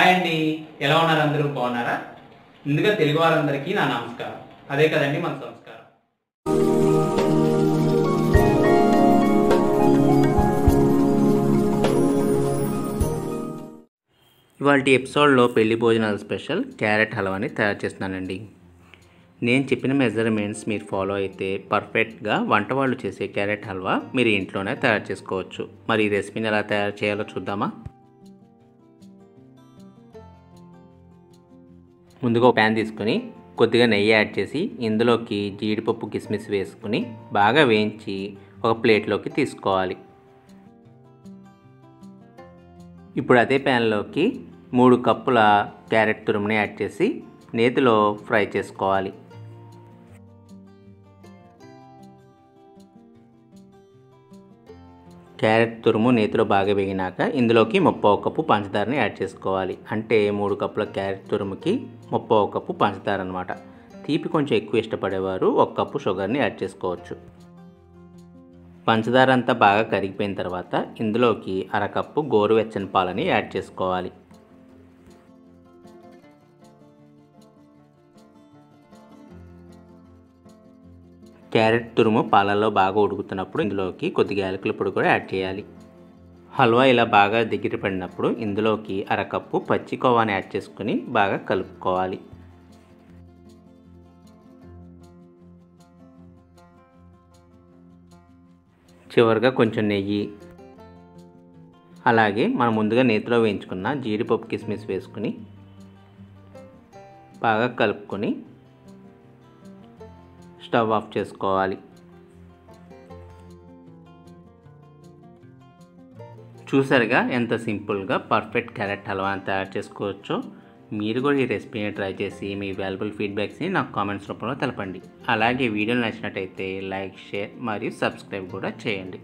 Hi అండి, ఎలా ఉన్నారు? అందరూ బాగున్నారా? ముందుగా తెలుగు వారందరికీ నా నమస్కారం. అదే కదండి మన సంస్కారం. ఇవాళ ఎపిసోడ్లో పెళ్లి భోజనాల స్పెషల్ క్యారెట్ హల్వాని తయారు చేస్తున్నానండి. నేను చెప్పిన మెజర్మెంట్స్ మీరు ఫాలో అయితే పర్ఫెక్ట్గా వంట వాళ్ళు చేసే క్యారెట్ హల్వా మీరు ఇంట్లోనే తయారు చేసుకోవచ్చు. మరి ఈ రెసిపీని ఎలా తయారు చేయాలో చూద్దామా? ముందుగా ఒక ప్యాన్ తీసుకొని కొద్దిగా నెయ్యి యాడ్ చేసి ఇందులోకి జీడిపప్పు కిస్మిస్ వేసుకుని బాగా వేయించి ఒక ప్లేట్లోకి తీసుకోవాలి. ఇప్పుడు అదే ప్యాన్లోకి 3 కప్పుల క్యారెట్ తురుముని యాడ్ చేసి నేతిలో ఫ్రై చేసుకోవాలి. క్యారెట్ తురుము నేతిలో బాగా వేగినాక ఇందులోకి 1/2 కప్పు పంచదారని యాడ్ చేసుకోవాలి. అంటే 3 కప్పుల క్యారెట్ తురుముకి 1/2 కప్పు పంచదార అనమాట. తీపి కొంచెం ఎక్కువ ఇష్టపడేవారు 1 కప్పు షుగర్ని యాడ్ చేసుకోవచ్చు. పంచదార అంతా బాగా కరిగిపోయిన తర్వాత ఇందులోకి 1/2 కప్పు గోరువెచ్చని పాలని యాడ్ చేసుకోవాలి. క్యారెట్ తురుము పాలల్లో బాగా ఉడుకుతున్నప్పుడు ఇందులోకి కొద్దిగా యాలకుల పొడి కూడా యాడ్ చేయాలి. హల్వా ఇలా బాగా దగ్గర పడినప్పుడు ఇందులోకి 1/2 కప్పు పచ్చి కోవాని యాడ్ చేసుకుని బాగా కలుపుకోవాలి. చివరిగా కొంచెం నెయ్యి, అలాగే మనం ముందుగా నేతిలో వేయించుకున్న జీడిపప్పు కిస్మిస్ వేసుకుని బాగా కలుపుకొని స్టవ్ ఆఫ్ చేసుకోవాలి. చూసారుగా ఎంత సింపుల్గా పర్ఫెక్ట్ క్యారెట్ హల్వాని తయారు చేసుకోవచ్చో. మీరు కూడా ఈ రెసిపీని ట్రై చేసి మీ వాల్యుబుల్ ఫీడ్బ్యాక్స్ని నాకు కామెంట్స్ రూపంలో తెలపండి. అలాగే వీడియోలు నచ్చినట్టయితే లైక్, షేర్ మరియు సబ్స్క్రైబ్ కూడా చేయండి.